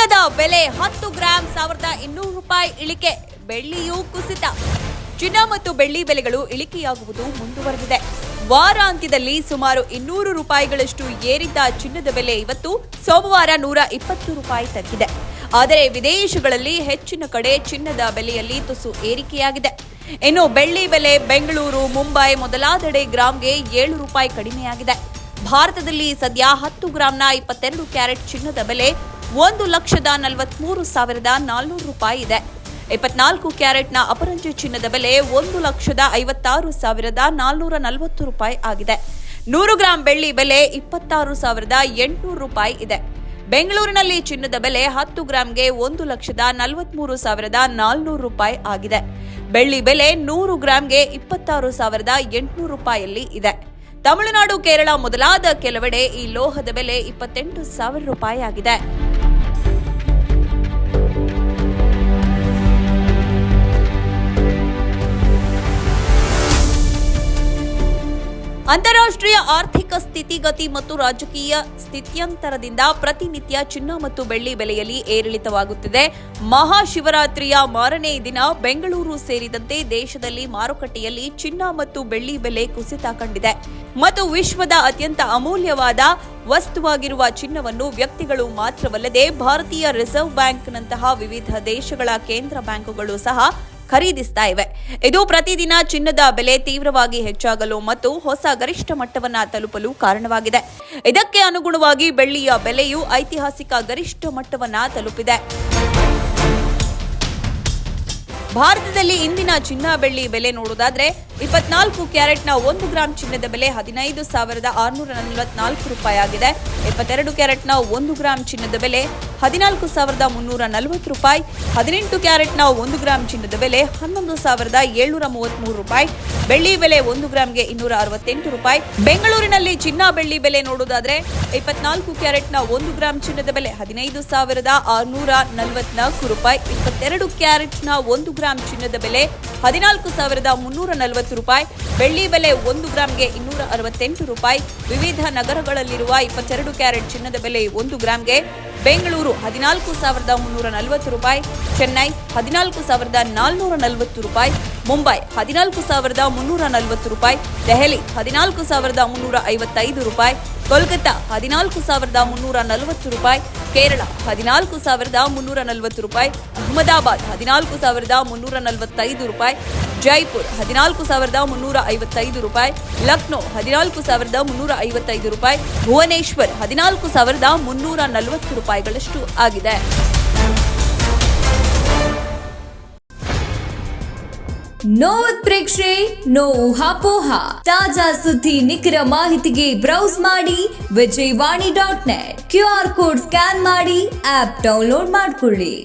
ಚಿನ್ನದ ಬೆಲೆ 10 ಗ್ರಾಂ ₹1,200 ಇಳಿಕೆ, ಬೆಳ್ಳಿಯೂ ಕುಸಿತ. ಚಿನ್ನ ಮತ್ತು ಬೆಳ್ಳಿ ಬೆಲೆಗಳು ಇಳಿಕೆಯಾಗುವುದು ಮುಂದುವರೆದಿದೆ. ವಾರಾಂತ್ಯದಲ್ಲಿ ಸುಮಾರು ₹200ಗಳಷ್ಟು ಏರಿದ್ದ ಚಿನ್ನದ ಬೆಲೆ ಇವತ್ತು ಸೋಮವಾರ ₹120 ತಗ್ಗಿದೆ. ಆದರೆ ವಿದೇಶಗಳಲ್ಲಿ ಹೆಚ್ಚಿನ ಕಡೆ ಚಿನ್ನದ ಬೆಲೆಯಲ್ಲಿ ತುಸು ಏರಿಕೆಯಾಗಿದೆ. ಇನ್ನು ಬೆಳ್ಳಿ ಬೆಲೆ ಬೆಂಗಳೂರು, ಮುಂಬೈ ಮೊದಲಾದೆಡೆ ಗ್ರಾಂಗೆ ₹7 ಕಡಿಮೆಯಾಗಿದೆ. ಭಾರತದಲ್ಲಿ ಸದ್ಯ 10 ಗ್ರಾಂನ 22 ಕ್ಯಾರೆಟ್ ಚಿನ್ನದ ಬೆಲೆ ₹1,43,400 ಇದೆ. 24 ಕ್ಯಾರೆಟ್ನ ಅಪರಂಜಿ ಚಿನ್ನದ ಬೆಲೆ ₹1,56,440 ಆಗಿದೆ. 100 ಗ್ರಾಂ ಬೆಳ್ಳಿ ಬೆಲೆ ₹26,800 ಇದೆ. ಬೆಂಗಳೂರಿನಲ್ಲಿ ಚಿನ್ನದ ಬೆಲೆ 10 ಗ್ರಾಂಗೆ ₹1,43,400 ಆಗಿದೆ. ಬೆಳ್ಳಿ ಬೆಲೆ 100 ಗ್ರಾಂಗೆ ₹26,800 ಇದೆ. ತಮಿಳುನಾಡು, ಕೇರಳ ಮೊದಲಾದ ಕೆಲವೆಡೆ ಈ ಲೋಹದ ಬೆಲೆ ₹28,000 ಆಗಿದೆ. ಅಂತಾರಾಷ್ಟ್ರೀಯ ಆರ್ಥಿಕ ಸ್ಥಿತಿಗತಿ ಮತ್ತು ರಾಜಕೀಯ ಸ್ಥಿತ್ಯಂತರದಿಂದ ಪ್ರತಿನಿತ್ಯ ಚಿನ್ನ ಮತ್ತು ಬೆಳ್ಳಿ ಬೆಲೆಯಲ್ಲಿ ಏರಿಳಿತವಾಗುತ್ತಿದೆ. ಮಹಾಶಿವರಾತ್ರಿಯ ಮಾರನೇ ದಿನ ಬೆಂಗಳೂರು ಸೇರಿದಂತೆ ದೇಶದಲ್ಲಿ ಮಾರುಕಟ್ಟೆಯಲ್ಲಿ ಚಿನ್ನ ಮತ್ತು ಬೆಳ್ಳಿ ಬೆಲೆ ಕುಸಿತ ಕಂಡಿದೆ ಮತ್ತು ವಿಶ್ವದ ಅತ್ಯಂತ ಅಮೂಲ್ಯವಾದ ವಸ್ತುವಾಗಿರುವ ಚಿನ್ನವನ್ನು ವ್ಯಕ್ತಿಗಳು ಮಾತ್ರವಲ್ಲದೆ ಭಾರತೀಯ ರಿಸರ್ವ್ ಬ್ಯಾಂಕ್ನಂತಹ ವಿವಿಧ ದೇಶಗಳ ಕೇಂದ್ರ ಬ್ಯಾಂಕುಗಳು ಸಹ ಖರೀದಿಸ್ತಾ ಇವೆ. ಇದು ಪ್ರತಿದಿನ ಚಿನ್ನದ ಬೆಲೆ ತೀವ್ರವಾಗಿ ಹೆಚ್ಚಾಗಲು ಮತ್ತು ಹೊಸ ಗರಿಷ್ಠ ಮಟ್ಟವನ್ನು ತಲುಪಲು ಕಾರಣವಾಗಿದೆ. ಇದಕ್ಕೆ ಅನುಗುಣವಾಗಿ ಬೆಳ್ಳಿಯ ಬೆಲೆಯು ಐತಿಹಾಸಿಕ ಗರಿಷ್ಠ ಮಟ್ಟವನ್ನು ತಲುಪಿದೆ. ಭಾರತದಲ್ಲಿ ಇಂದಿನ ಚಿನ್ನ ಬೆಳ್ಳಿ ಬೆಲೆ ನೋಡುವುದಾದ್ರೆ 24 ಕ್ಯಾರೆಟ್ನ 1 ಗ್ರಾಂ ಚಿನ್ನದ ಬೆಲೆ ₹15,644 ಆಗಿದೆ. 22 ಕ್ಯಾರೆಟ್ನ 1 ಗ್ರಾಂ ಚಿನ್ನದ ಬೆಲೆ ₹14,340. 18 ಕ್ಯಾರೆಟ್ನ 1 ಗ್ರಾಂ ಚಿನ್ನದ ಬೆಲೆ ₹11,733. ಬೆಳ್ಳಿ ಬೆಲೆ 1 ಗ್ರಾಂಗೆ ₹268. ಬೆಂಗಳೂರಿನಲ್ಲಿ ಚಿನ್ನ ಬೆಳ್ಳಿ ಬೆಲೆ ನೋಡುವುದಾದ್ರೆ 24 ಕ್ಯಾರೆಟ್ನ 1 ಗ್ರಾಂ ಚಿನ್ನದ ಬೆಲೆ ₹15,644. 22 ಕ್ಯಾರೆಟ್ನ 1 ಗ್ರಾಂ ಚಿನ್ನದ ಬೆಲೆ ₹14,340. ಬೆಳ್ಳಿ ಬೆಲೆ 1 ಗ್ರಾಂಗೆ ₹268. ವಿವಿಧ ನಗರಗಳಲ್ಲಿರುವ 22 ಕ್ಯಾರೆಟ್ ಚಿನ್ನದ ಬೆಲೆ 1 ಗ್ರಾಂಗೆ ಬೆಂಗಳೂರು ₹14,340, ಚೆನ್ನೈ ₹14,440, ಮುಂಬೈ ₹14,340, ದೆಹಲಿ ₹14,355, ಕೋಲ್ಕತ್ತಾ ₹14,340, ಕೇರಳ ₹14,340, ಅಹಮದಾಬಾದ್ ₹14,345, ಜೈಪುರ್ ₹14,355, ಲಕ್ನೋ ₹14,355, ಭುವನೇಶ್ವರ್ ₹14,340ಗಳಷ್ಟು ಆಗಿದೆ. ನೋ ಉತ್ಪ್ರೇಕ್ಷೆ, ನೋ ಊಹಾಪೋಹ. ತಾಜಾ ಸುದ್ದಿ, ನಿಖರ ಮಾಹಿತಿಗೆ ಬ್ರೌಸ್ ಮಾಡಿ ವಿಜಯವಾಣಿ.net. QR ಕೋಡ್ ಸ್ಕ್ಯಾನ್ ಮಾಡಿ ಆಪ್ ಡೌನ್ಲೋಡ್ ಮಾಡಿಕೊಳ್ಳಿ.